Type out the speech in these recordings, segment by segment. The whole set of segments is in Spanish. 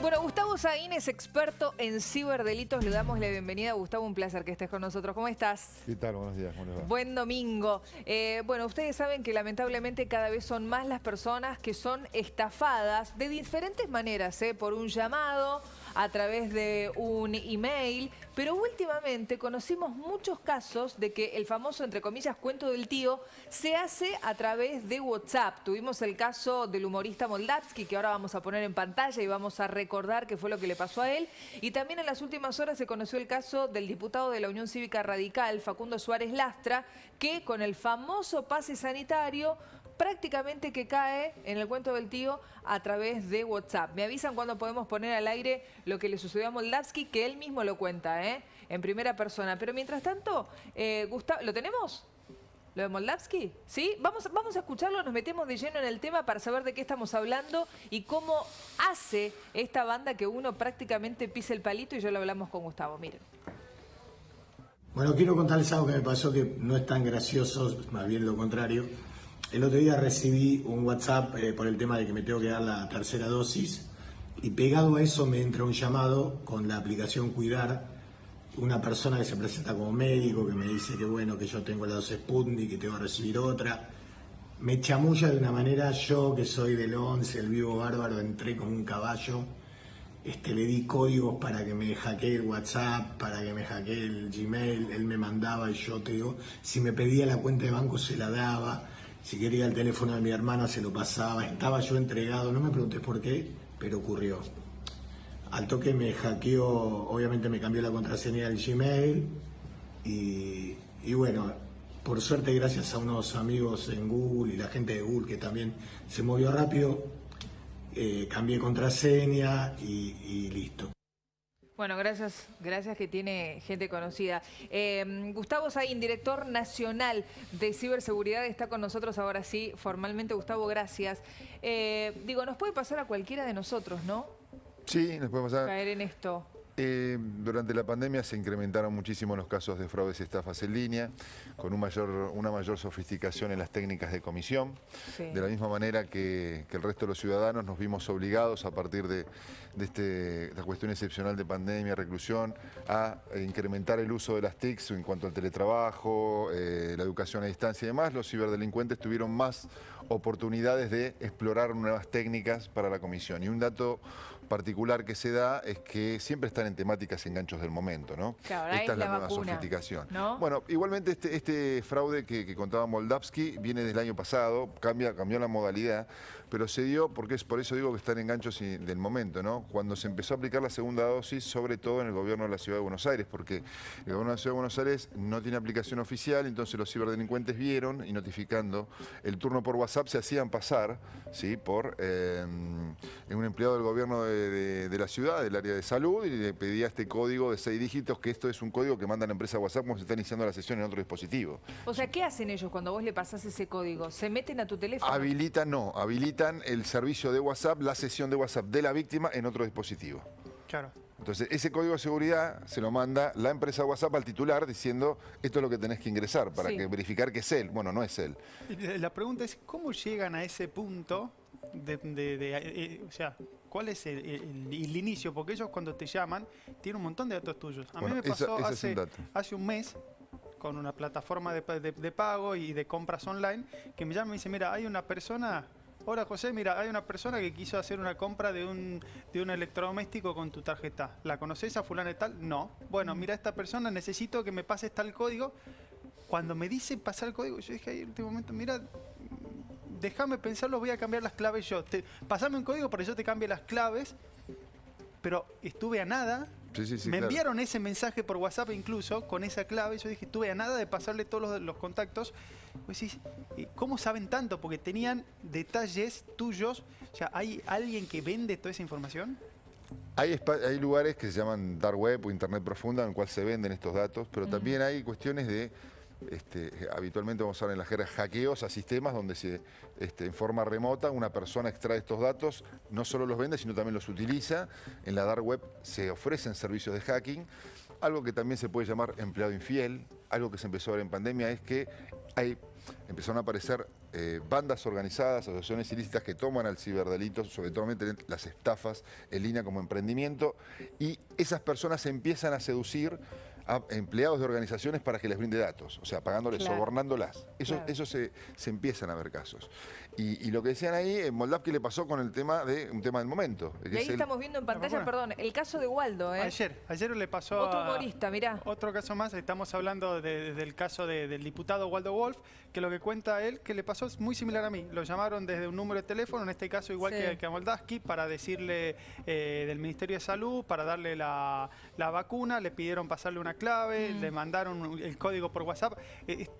Bueno, Gustavo Saín es experto en ciberdelitos. Le damos la bienvenida. Gustavo, un placer que estés con nosotros. ¿Cómo estás? ¿Qué tal? Buenos días. ¿Cómo les va? Buen domingo. Bueno, ustedes saben que lamentablemente cada vez son más las personas que son estafadas de diferentes maneras, por un llamado, a través de un email, pero últimamente conocimos muchos casos de que el famoso, entre comillas, cuento del tío se hace a través de WhatsApp. Tuvimos el caso del humorista Moldavsky, que ahora vamos a poner en pantalla y vamos a recordar qué fue lo que le pasó a él. Y también en las últimas horas se conoció el caso del diputado de la Unión Cívica Radical, Facundo Suárez Lastra, que con el famoso pase sanitario prácticamente que cae en el cuento del tío a través de WhatsApp. Me avisan cuando podemos poner al aire lo que le sucedió a Moldavsky, que él mismo lo cuenta, en primera persona. Pero mientras tanto, Gustavo, ¿lo tenemos? ¿Lo de Moldavsky? ¿Sí? Vamos a escucharlo, nos metemos de lleno en el tema para saber de qué estamos hablando y cómo hace esta banda que uno prácticamente pise el palito, y ya lo hablamos con Gustavo. Miren. Bueno, quiero contarles algo que me pasó que no es tan gracioso, más bien lo contrario. El otro día recibí un WhatsApp por el tema de que me tengo que dar la tercera dosis, y pegado a eso me entra un llamado con la aplicación Cuidar, una persona que se presenta como médico, que me dice que bueno, que yo tengo la dosis Sputnik, que tengo que recibir otra. Me chamulla de una manera. Yo, que soy del 11, el vivo bárbaro, entré como un caballo. Le di códigos para que me hackee el WhatsApp, para que me hackee el Gmail. Él me mandaba y yo, te digo, si me pedía la cuenta de banco se la daba. Si quería el teléfono de mi hermana se lo pasaba. Estaba yo entregado, no me preguntes por qué, pero ocurrió. Al toque me hackeó, obviamente me cambió la contraseña del Gmail y bueno, por suerte, gracias a unos amigos en Google y la gente de Google que también se movió rápido, cambié contraseña y listo. Bueno, gracias que tiene gente conocida. Gustavo Saín, director nacional de ciberseguridad, está con nosotros ahora sí, formalmente. Gustavo, gracias. Nos puede pasar a cualquiera de nosotros, ¿no? Sí, nos puede pasar. Caer en esto. Durante la pandemia se incrementaron muchísimo los casos de fraudes y estafas en línea, con una mayor sofisticación en las técnicas de comisión. Sí. De la misma manera que el resto de los ciudadanos nos vimos obligados a partir de esta cuestión excepcional de pandemia, reclusión, a incrementar el uso de las TICs en cuanto al teletrabajo, la educación a distancia y demás. Los ciberdelincuentes tuvieron más oportunidades de explorar nuevas técnicas para la comisión. Y un dato particular que se da es que siempre están en temáticas enganchos del momento, ¿no? Claro, esta es la nueva vacuna, sofisticación, ¿no? Bueno, igualmente este fraude que contaba Moldavsky viene del año pasado, cambió la modalidad, pero se dio, porque por eso digo que están enganchos del momento, ¿no? Cuando se empezó a aplicar la segunda dosis, sobre todo en el gobierno de la Ciudad de Buenos Aires, porque el gobierno de la Ciudad de Buenos Aires no tiene aplicación oficial, entonces los ciberdelincuentes vieron y notificando el turno por WhatsApp se hacían pasar, ¿sí?, por un empleado del gobierno de la ciudad, del área de salud, y le pedía este código de 6 dígitos, que esto es un código que manda la empresa WhatsApp cuando se está iniciando la sesión en otro dispositivo. O sea, ¿qué hacen ellos cuando vos le pasás ese código? ¿Se meten a tu teléfono? Habilitan el servicio de WhatsApp, la sesión de WhatsApp de la víctima en otro dispositivo. Claro. Entonces, ese código de seguridad se lo manda la empresa WhatsApp al titular diciendo esto es lo que tenés que ingresar para verificar que es él. Bueno, no es él. La pregunta es, ¿cómo llegan a ese punto o sea, cuál es el inicio? Porque ellos cuando te llaman tienen un montón de datos tuyos. A mí me pasó hace un mes con una plataforma de pago y de compras online que me llama y me dice, mira, hay una persona... Hola José, mira, hay una persona que quiso hacer una compra de un electrodoméstico con tu tarjeta. ¿La conoces a fulana y tal? No. Bueno, mira, esta persona, necesito que me pases tal código. Cuando me dice pasar el código, yo dije ahí en el último momento, mira, déjame pensarlo, voy a cambiar las claves yo. Pasame un código para que yo te cambie las claves. Pero estuve a nada. Me enviaron ese mensaje por WhatsApp incluso, con esa clave. Yo dije, estuve a nada de pasarle todos los contactos. Pues sí, ¿cómo saben tanto? Porque tenían detalles tuyos. O sea, ¿hay alguien que vende toda esa información? Hay lugares que se llaman dark web o internet profunda en el cual se venden estos datos, pero también hay cuestiones de... habitualmente vamos a hablar en la jerga hackeos a sistemas donde en forma remota una persona extrae estos datos, no solo los vende sino también los utiliza. En la dark web se ofrecen servicios de hacking, algo que también se puede llamar empleado infiel. Algo que se empezó a ver en pandemia es que empezaron a aparecer bandas organizadas, asociaciones ilícitas que toman al ciberdelito, sobre todo las estafas en línea como emprendimiento, y esas personas empiezan a seducir a empleados de organizaciones para que les brinde datos, o sea, pagándoles, sobornándolas. Eso se empiezan a ver casos. Y lo que decían ahí, en Moldavsky le pasó con un tema del momento. Y ahí estamos viendo en pantalla, perdón, el caso de Waldo. Ayer le pasó otro humorista, mirá. Otro caso más, estamos hablando del caso del diputado Waldo Wolf, que lo que cuenta él, que le pasó es muy similar a mí. Lo llamaron desde un número de teléfono, en este caso igual que a Moldavsky, para decirle del Ministerio de Salud, para darle la vacuna, le pidieron pasarle una clave, le mandaron el código por WhatsApp.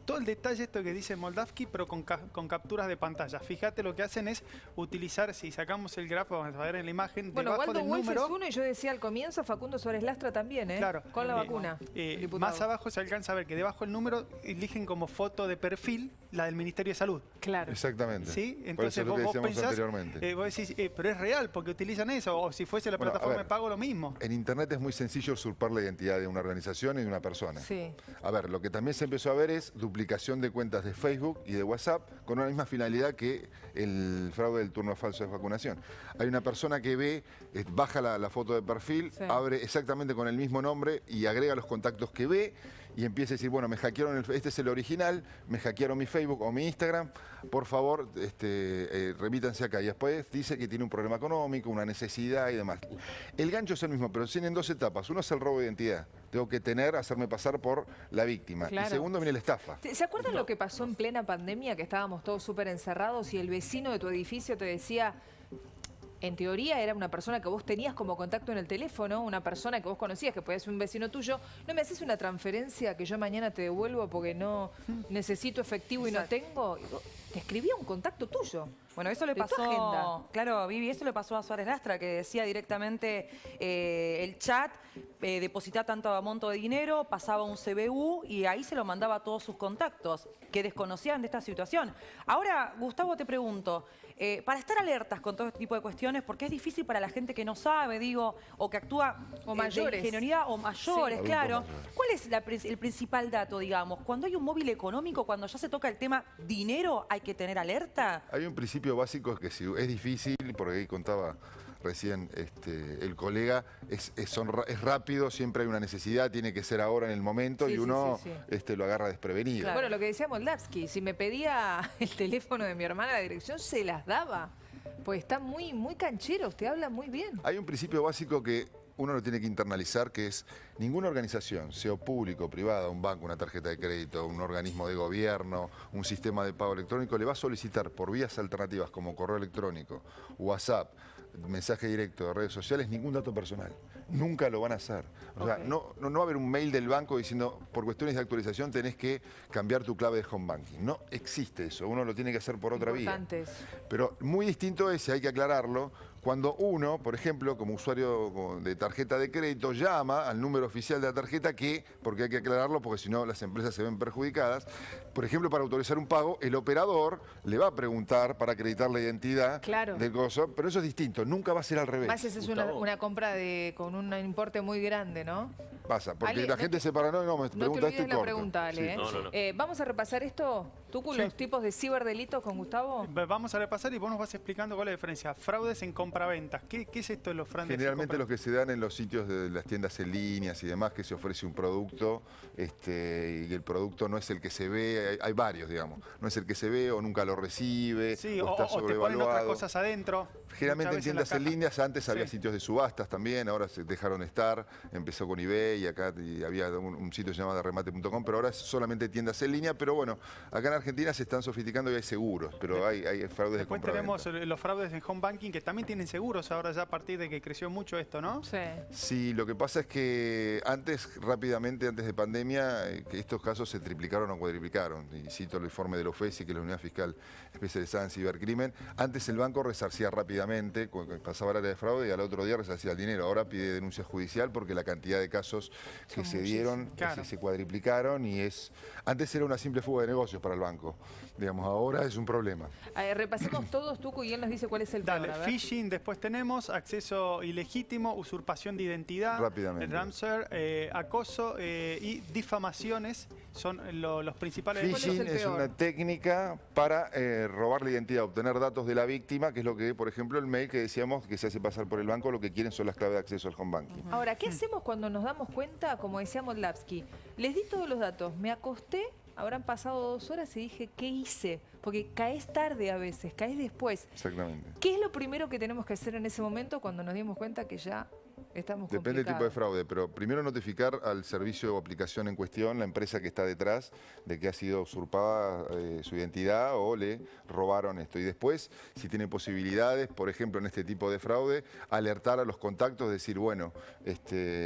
Todo el detalle esto que dice Moldavsky, pero con capturas de pantalla. Fíjate, lo que hacen es utilizar, si sacamos el gráfico, vamos a ver en la imagen, bueno, debajo Waldo del Wolf número... es uno, y yo decía al comienzo, Facundo Suárez Lastra también, Claro. Con la vacuna. Más abajo se alcanza a ver que debajo del número eligen como foto de perfil la del Ministerio de Salud. Claro. Exactamente. ¿Sí? Entonces por eso es lo que vos decíamos pensás, anteriormente. vos decís, pero es real, porque utilizan eso, o si fuese la plataforma de pago, lo mismo. En Internet es muy sencillo usurpar la identidad de una organización y de una persona. Sí. A ver, lo que también se empezó a ver es duplicación de cuentas de Facebook y de WhatsApp con una misma finalidad que el fraude del turno falso de vacunación. Hay una persona que ve, baja la foto de perfil, abre exactamente con el mismo nombre y agrega los contactos que ve y empieza a decir, bueno, me hackearon, este es el original, me hackearon mi Facebook o mi Instagram, por favor, remítanse acá. Y después dice que tiene un problema económico, una necesidad y demás. El gancho es el mismo, pero tienen dos etapas. Uno es el robo de identidad. Tengo que hacerme pasar por la víctima. Claro. Y segundo viene la estafa. ¿Se acuerdan lo que pasó en plena pandemia, que estábamos todos súper encerrados y el vecino de tu edificio te decía... En teoría era una persona que vos tenías como contacto en el teléfono, una persona que vos conocías, que podía ser un vecino tuyo. ¿No me haces una transferencia que yo mañana te devuelvo porque no necesito efectivo y no tengo? Te escribía un contacto tuyo. Bueno, eso le pasó, claro, Vivi, eso le pasó a Suárez Lastra, que decía directamente el chat, depositaba tanto monto de dinero, pasaba un CBU y ahí se lo mandaba a todos sus contactos que desconocían de esta situación. Ahora, Gustavo, te pregunto, para estar alertas con todo este tipo de cuestiones, porque es difícil para la gente que no sabe, digo, o que actúa o mayores. De ingenuidad, o mayores, claro. ¿Cuál es el principal dato, digamos? Cuando hay un móvil económico, cuando ya se toca el tema dinero, ¿hay que tener alerta? Hay un principio básico que si es difícil, porque ahí contaba recién el colega, es rápido, siempre hay una necesidad, tiene que ser ahora en el momento y uno lo agarra desprevenido. Claro. Bueno, lo que decía Moldavsky, si me pedía el teléfono de mi hermana, la dirección, se las daba. Pues está muy, muy canchero, usted habla muy bien. Hay un principio básico que uno lo tiene que internalizar, que es ninguna organización, sea público o privada, un banco, una tarjeta de crédito, un organismo de gobierno, un sistema de pago electrónico, le va a solicitar por vías alternativas como correo electrónico, WhatsApp, mensaje directo de redes sociales, ningún dato personal. Nunca lo van a hacer. O sea, no va a haber un mail del banco diciendo, por cuestiones de actualización tenés que cambiar tu clave de home banking. No existe eso, uno lo tiene que hacer por otra vía. Pero muy distinto es, y hay que aclararlo, cuando uno, por ejemplo, como usuario de tarjeta de crédito, llama al número oficial de la tarjeta porque hay que aclararlo, porque si no las empresas se ven perjudicadas. Por ejemplo, para autorizar un pago, el operador le va a preguntar para acreditar la identidad del gozo, pero eso es distinto, nunca va a ser al revés. Más esa es una compra con un importe muy grande, ¿no? Pasa, porque la gente se paranoia, me pregunta esto y la pregunta, Ale. Vamos a repasar esto, tú con los tipos de ciberdelitos con Gustavo. Vamos a repasar y vos nos vas explicando cuál es la diferencia. Fraudes en compraventas. ¿Qué es esto de los fraudes? Generalmente los que se dan en los sitios de las tiendas en líneas y demás, que se ofrece un producto y el producto no es el que se ve, hay varios, digamos. No es el que se ve o nunca lo recibe, o está sobrevaluado. O te ponen otras cosas adentro. Generalmente en tiendas en líneas, antes había sitios de subastas también, ahora se dejaron de estar, empezó con eBay y acá había un sitio llamado remate.com, pero ahora es solamente tiendas en línea, pero bueno, acá en Argentina se están sofisticando y hay seguros, pero hay fraudes de compraventa. Después tenemos los fraudes en home banking que también tienen seguros ahora ya a partir de que creció mucho esto, ¿no? Sí, lo que pasa es que rápidamente, antes de pandemia, que estos casos se triplicaron o cuadriplicaron, y cito el informe de la OFESI, que es la Unidad Fiscal Especializada en Cibercrimen. Antes el banco resarcía rápidamente, pasaba el área de fraude y al otro día resarcía el dinero. Ahora pide denuncia judicial porque la cantidad de casos casos que se dieron, claro, se cuadriplicaron y antes era una simple fuga de negocios para el banco. Digamos, ahora es un problema. Repasemos todos, Tucu, y él nos dice cuál es el Dale, peor. phishing, después tenemos acceso ilegítimo, usurpación de identidad, ransomware, acoso y difamaciones son los principales. Phishing es una técnica para robar la identidad, obtener datos de la víctima, que es lo que, por ejemplo, el mail que decíamos que se hace pasar por el banco, lo que quieren son las claves de acceso al home banking. Ahora, ¿qué hacemos cuando nos damos cuenta, como decía Moldavsky? Les di todos los datos, me acosté, habrán pasado 2 horas y dije, ¿qué hice? Porque caes tarde a veces, caes después. Exactamente. ¿Qué es lo primero que tenemos que hacer en ese momento cuando nos dimos cuenta que ya estamos complicados? Depende del tipo de fraude, pero primero notificar al servicio o aplicación en cuestión, la empresa que está detrás, de que ha sido usurpada su identidad o le robaron esto. Y después, si tiene posibilidades, por ejemplo, en este tipo de fraude, alertar a los contactos, decir, bueno,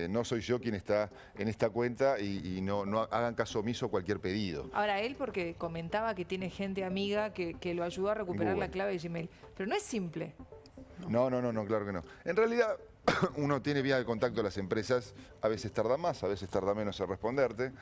no soy yo quien está en esta cuenta y no hagan caso omiso a cualquier pedido. Ahora, él porque comentaba que tiene gente amiga que lo ayudó a recuperar la clave de Gmail. Pero no es simple. No, claro que no. En realidad, uno tiene vía de contacto a las empresas, a veces tarda más, a veces tarda menos en responderte,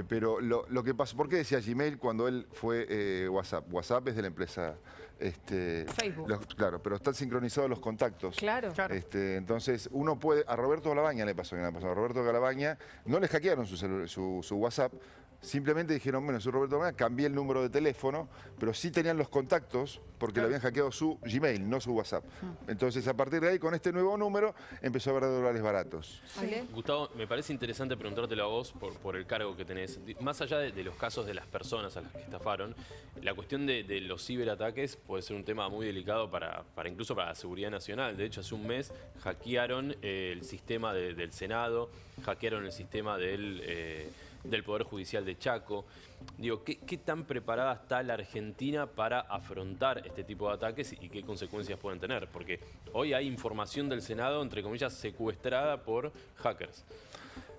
pero lo que pasó, ¿por qué decía Gmail cuando él fue WhatsApp? WhatsApp es de la empresa Facebook. Claro, pero están sincronizados los contactos. Claro. Entonces, uno puede, a Roberto Galabaña le pasó, a Roberto Galabaña no le hackearon su WhatsApp. Simplemente dijeron, bueno, soy Roberto Galabaña, cambié el número de teléfono, pero sí tenían los contactos porque le habían hackeado su Gmail, no su WhatsApp. Entonces, a partir de ahí, con este nuevo número, empezó a haber dólares baratos. ¿Sí? Gustavo, me parece interesante preguntártelo a vos por el cargo que tenés. Más allá de los casos de las personas a las que estafaron, la cuestión de los ciberataques puede ser un tema muy delicado incluso para la seguridad nacional. De hecho, hace un mes hackearon el sistema del Senado, hackearon el sistema del Poder Judicial de Chaco. Digo, ¿qué tan preparada está la Argentina para afrontar este tipo de ataques y qué consecuencias pueden tener? Porque hoy hay información del Senado, entre comillas, secuestrada por hackers.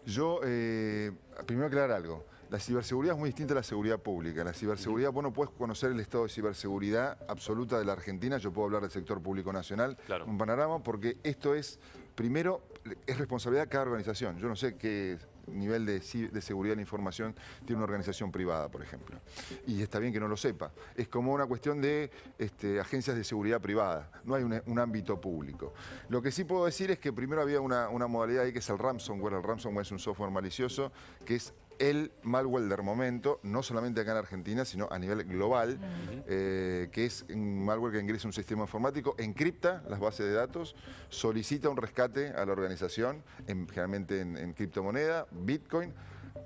Yo, primero aclarar algo. La ciberseguridad es muy distinta a la seguridad pública. La ciberseguridad, vos no podés conocer el estado de ciberseguridad absoluta de la Argentina. Yo puedo hablar del sector público nacional, claro, un panorama, porque esto es, primero, es responsabilidad de cada organización. Yo no sé qué nivel de seguridad de la información tiene una organización privada, por ejemplo. Y está bien que no lo sepa. Es como una cuestión de agencias de seguridad privada. No hay un ámbito público. Lo que sí puedo decir es que primero había una modalidad ahí que es el ransomware. El ransomware es un software malicioso que es el malware del momento, no solamente acá en Argentina, sino a nivel global, que es un malware que ingresa a un sistema informático, encripta las bases de datos, solicita un rescate a la organización, generalmente en criptomoneda, Bitcoin,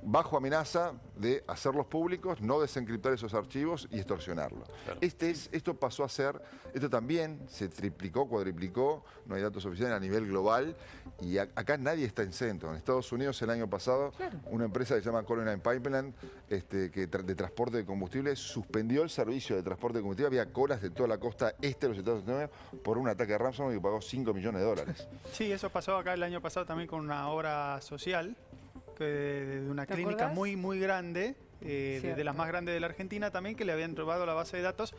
bajo amenaza de hacerlos públicos, no desencriptar esos archivos y extorsionarlos. Claro. Esto pasó a ser, esto también se triplicó, cuadriplicó, no hay datos oficiales a nivel global, y acá nadie está exento. En Estados Unidos el año pasado, claro, una empresa que se llama Colonial Pipeline, de transporte de combustible, suspendió el servicio de transporte de combustible. Había colas de toda la costa este de los Estados Unidos por un ataque de ransomware que pagó $5 millones. Sí, eso pasó acá el año pasado también con una obra social de una clínica muy grande, de las más grandes de la Argentina también, que le habían robado la base de datos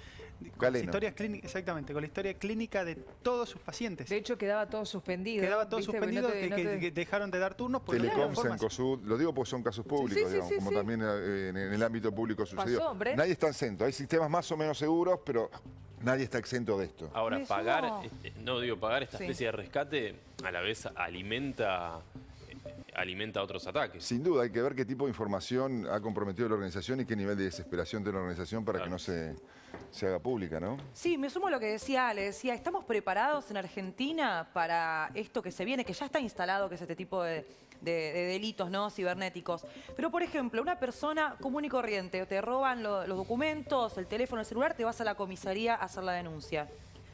con las historias clínicas, exactamente, con la historia clínica de todos sus pacientes. De hecho, quedaba todo suspendido. Quedaba todo suspendido, que dejaron de dar turnos. Telecom, Cencosud, lo digo porque son casos públicos, como también en el ámbito público sucedió. Nadie está exento, hay sistemas más o menos seguros, pero nadie está exento de esto. Ahora, pagar esta especie de rescate a la vez alimenta otros ataques. Sin duda, hay que ver qué tipo de información ha comprometido la organización y qué nivel de desesperación tiene la organización para que no se haga pública, ¿no? Sí, me sumo a lo que decía Ale. Decía, ¿estamos preparados en Argentina para esto que se viene, que ya está instalado, que es este tipo de delitos, ¿no?, cibernéticos? Pero, por ejemplo, una persona común y corriente, te roban los documentos, el teléfono, el celular, te vas a la comisaría a hacer la denuncia.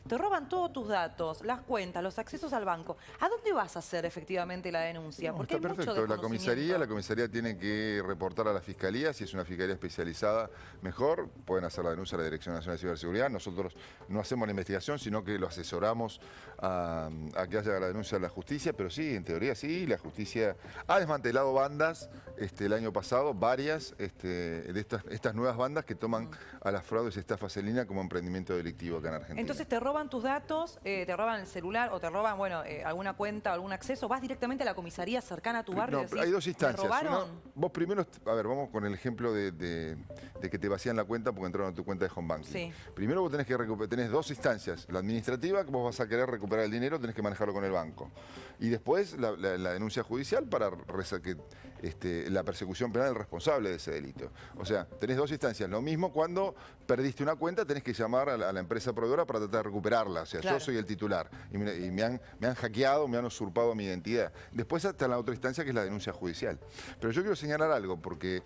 Te roban todos tus datos, las cuentas, los accesos al banco. ¿A dónde vas a hacer efectivamente la denuncia? Porque está perfecto. La comisaría tiene que reportar a la fiscalía. Si es una fiscalía especializada, mejor. Pueden hacer la denuncia a la Dirección Nacional de Ciberseguridad. Nosotros no hacemos la investigación, sino que lo asesoramos a que haya la denuncia a la justicia. Pero sí, en teoría sí, la justicia ha desmantelado bandas el año pasado, varias de estas nuevas bandas que toman a las fraudes y estafas en línea como emprendimiento delictivo acá en Argentina. Entonces te roban roban tus datos, te roban el celular o te roban, bueno, alguna cuenta o algún acceso, vas directamente a la comisaría cercana a tu barrio. No, y decís, hay dos instancias. ¿me robaron? Vos primero, a ver, vamos con el ejemplo de que te vacían la cuenta porque entraron a tu cuenta de home banking. Sí. Primero vos tenés dos instancias. La administrativa, que vos vas a querer recuperar el dinero, tenés que manejarlo con el banco. Y después la denuncia judicial para la persecución penal del responsable de ese delito. O sea, tenés dos instancias. Lo mismo cuando perdiste una cuenta, tenés que llamar a la empresa proveedora para tratar de recuperarla. O sea, claro, yo soy el titular y me han hackeado, me han usurpado mi identidad. Después está la otra instancia, que es la denuncia judicial. Pero yo quiero señalar algo, porque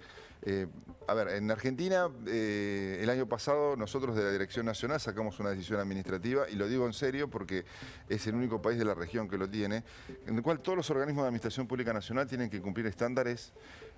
a ver, en Argentina el año pasado nosotros de la Dirección Nacional sacamos una decisión administrativa, y lo digo en serio porque es el único país de la región que lo tiene, en el cual todos los organismos de administración pública nacional tienen que cumplir estándares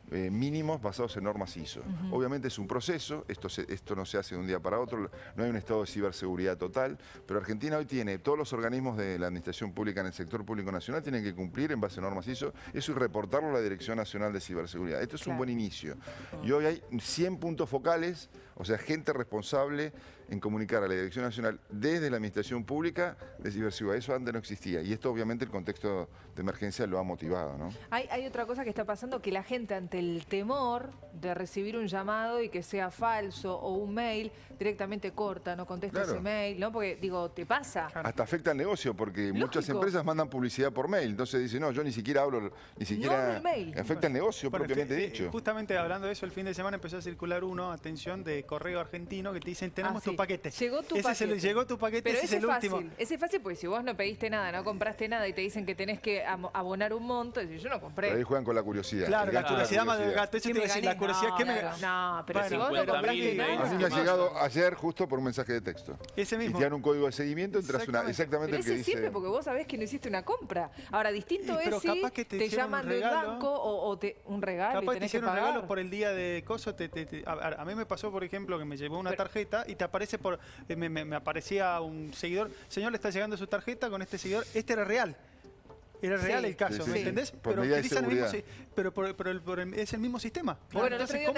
mínimos basados en normas ISO. Obviamente es un proceso, esto no se hace de un día para otro, no hay un estado de ciberseguridad total, pero Argentina hoy tiene, todos los organismos de la administración pública en el sector público nacional tienen que cumplir en base a normas ISO, eso y reportarlo a la Dirección Nacional de Ciberseguridad. Esto es un buen inicio. Y hoy hay 100 puntos focales, o sea, gente responsable en comunicar a la Dirección Nacional desde la Administración Pública de ciberseguridad. Eso antes no existía, y esto obviamente el contexto de emergencia lo ha motivado, ¿no? Hay otra cosa que está pasando, que la gente ante el temor de recibir un llamado y que sea falso o un mail, directamente corta, no contesta ese mail, ¿no? Porque, digo, te pasa. Hasta afecta al negocio, porque muchas empresas mandan publicidad por mail, entonces dicen, no, yo ni siquiera hablo, ni siquiera... Afecta al negocio, propiamente dicho. Justamente hablando de eso, el fin de semana empezó a circular atención, de correo argentino, que te dicen, tenemos tu paquete. Llegó tu paquete. Llegó tu paquete, pero ese es el último. Ese es fácil, porque si vos no pediste nada, no compraste nada y te dicen que tenés que abonar un monto, y yo no compré. Pero ahí juegan con la curiosidad. Claro, la curiosidad más del gato. Eso te iba a decir, la curiosidad que me... No, pero si vos no compraste nada... A mí me ha llegado ayer justo por un mensaje de texto. Ese mismo. Y te dan un código de seguimiento, entras exactamente pero el que dice... siempre, porque vos sabés que no hiciste una compra. Ahora, distinto es si capaz que te llaman del banco o un regalo capaz y tenés te hicieron que pagar. un regalo por el día de coso. A mí me pasó, por ejemplo, que me llevó una tarjeta y te aparece me aparecía un seguidor. Señor, le está llegando su tarjeta con este seguidor. Este era real. Era real el caso, ¿me entendés? Pero utilizan el mismo, es el mismo sistema. Bueno, el otro día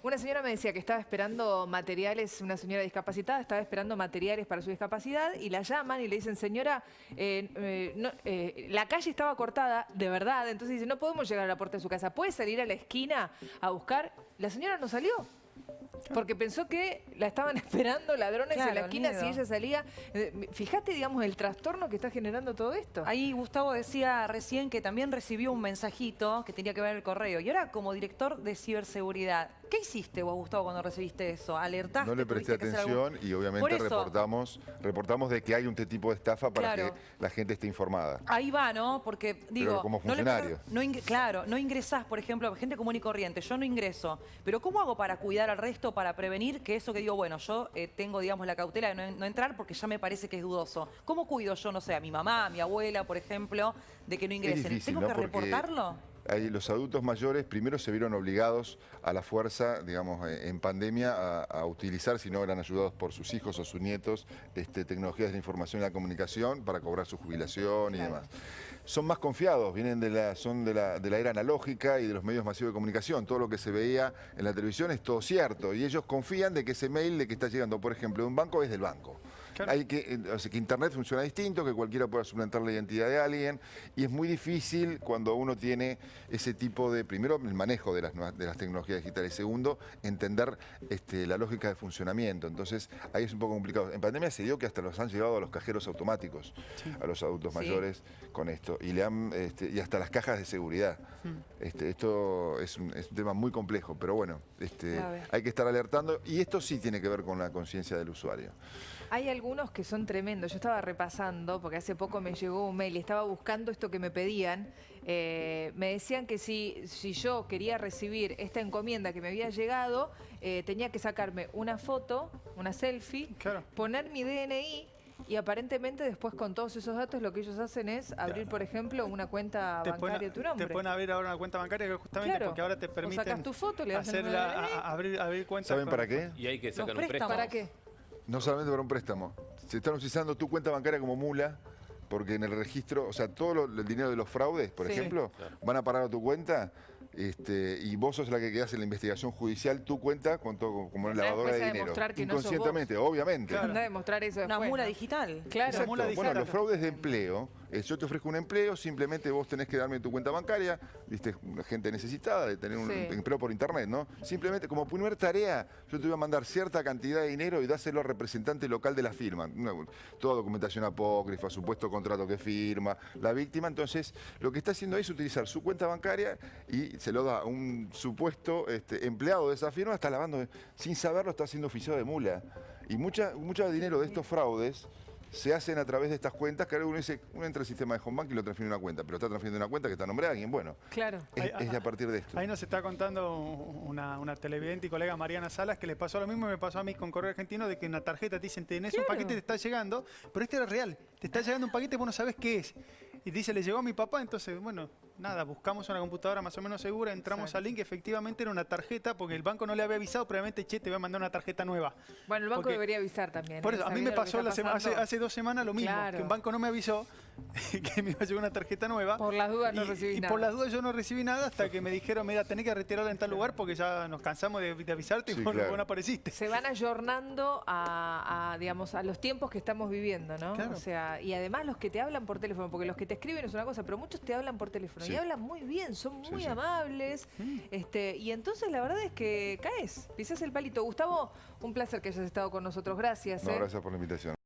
una señora me decía que estaba esperando materiales, una señora discapacitada, estaba esperando materiales para su discapacidad, y la llaman y le dicen, señora, la calle estaba cortada, de verdad, entonces dice, no podemos llegar a la puerta de su casa, ¿puede salir a la esquina a buscar? La señora no salió. Porque pensó que la estaban esperando ladrones en la esquina si ella salía. Fíjate, digamos, el trastorno que está generando todo esto. Ahí Gustavo decía recién que también recibió un mensajito que tenía que ver el correo. Y ahora, como director de ciberseguridad, ¿qué hiciste vos, Gustavo, cuando recibiste eso? ¿Alertaste? No le presté atención y obviamente reportamos de que hay un tipo de estafa para que la gente esté informada. Ahí va, ¿no? Porque, digo... Pero como funcionario. No ingresás, por ejemplo, gente común y corriente. Yo no ingreso. Pero ¿cómo hago para cuidar al resto, para prevenir que eso que digo, bueno, yo tengo, digamos, la cautela de no entrar porque ya me parece que es dudoso? ¿Cómo cuido yo, no sé, a mi mamá, a mi abuela, por ejemplo, de que no ingresen? Difícil, ¿Tengo que reportarlo? Ahí los adultos mayores primero se vieron obligados a la fuerza, digamos, en pandemia, a utilizar, si no eran ayudados por sus hijos o sus nietos, tecnologías de la información y la comunicación para cobrar su jubilación y demás. Son más confiados, son de la era analógica y de los medios masivos de comunicación. Todo lo que se veía en la televisión es todo cierto, y ellos confían de que ese mail de que está llegando, por ejemplo, de un banco es del banco. Claro. O sea, que Internet funciona distinto, que cualquiera pueda suplantar la identidad de alguien, y es muy difícil cuando uno tiene ese tipo de, primero, el manejo de las tecnologías digitales, segundo, entender la lógica de funcionamiento. Entonces, ahí es un poco complicado. En pandemia se dio que hasta los han llevado a los cajeros automáticos, a los adultos mayores con esto, y y hasta las cajas de seguridad. Esto es un tema muy complejo, pero bueno, hay que estar alertando, y esto sí tiene que ver con la conciencia del usuario. Hay algunos que son tremendos. Yo estaba repasando, porque hace poco me llegó un mail y estaba buscando esto que me pedían. Me decían que si yo quería recibir esta encomienda que me había llegado, tenía que sacarme una foto, una selfie, poner mi DNI, y aparentemente después con todos esos datos lo que ellos hacen es abrir, por ejemplo, una cuenta bancaria a tu nombre. Te pueden abrir ahora una cuenta bancaria, que justamente porque ahora te permiten sacas tu foto, le das abrir cuentas. ¿Saben para qué? Y hay que sacar un préstamo. ¿Para qué? No solamente para un préstamo. Se están utilizando tu cuenta bancaria como mula, porque en el registro, o sea, todo el dinero de los fraudes, por ejemplo, van a parar a tu cuenta y vos sos la que hace la investigación judicial, tu cuenta como una lavadora de dinero. Inconscientemente, obviamente. Anda a demostrar eso después, una mula digital. Claro. Exacto. Mula digital. Bueno, los fraudes de empleo, yo te ofrezco un empleo, simplemente vos tenés que darme tu cuenta bancaria, viste, gente necesitada de tener un empleo por internet, ¿no? Simplemente como primera tarea, yo te voy a mandar cierta cantidad de dinero y dáselo al representante local de la firma. Toda documentación apócrifa, supuesto contrato que firma la víctima. Entonces, lo que está haciendo ahí es utilizar su cuenta bancaria y se lo da a un supuesto empleado de esa firma, está lavando, sin saberlo, está haciendo oficiado de mula. Y mucho dinero de estos fraudes se hacen a través de estas cuentas, que uno dice, uno entra al sistema de home bank y lo transfiere a una cuenta, pero está transfiriendo una cuenta que está a nombre de alguien. Bueno, claro. Es a partir de esto. Ahí nos está contando una televidente y colega, Mariana Salas, que le pasó lo mismo, me pasó a mí con Correo Argentino, de que en la tarjeta te dicen, tenés un paquete, te está llegando, pero este era real, te está llegando un paquete, vos no sabés qué es. Y dice, le llegó a mi papá, entonces, bueno, nada, buscamos una computadora más o menos segura, entramos al link, efectivamente era una tarjeta, porque el banco no le había avisado previamente, che, te voy a mandar una tarjeta nueva. Bueno, el banco debería avisar también. Por eso, a mí me pasó hace 2 semanas lo mismo, claro, que un banco no me avisó que me iba a llegar una tarjeta nueva. Por las dudas no recibí nada. Y por las dudas yo no recibí nada hasta que me dijeron, mira, tenés que retirarla en tal lugar porque ya nos cansamos de avisarte y vos no apareciste. Se van ayornando digamos, a los tiempos que estamos viviendo, ¿no? Claro. O sea, y además los que te hablan por teléfono, porque los que te escriben es una cosa, pero muchos te hablan por teléfono y hablan muy bien, son muy amables. Y entonces la verdad es que caes, pisas el palito. Gustavo, un placer que hayas estado con nosotros. Gracias. No, gracias por la invitación.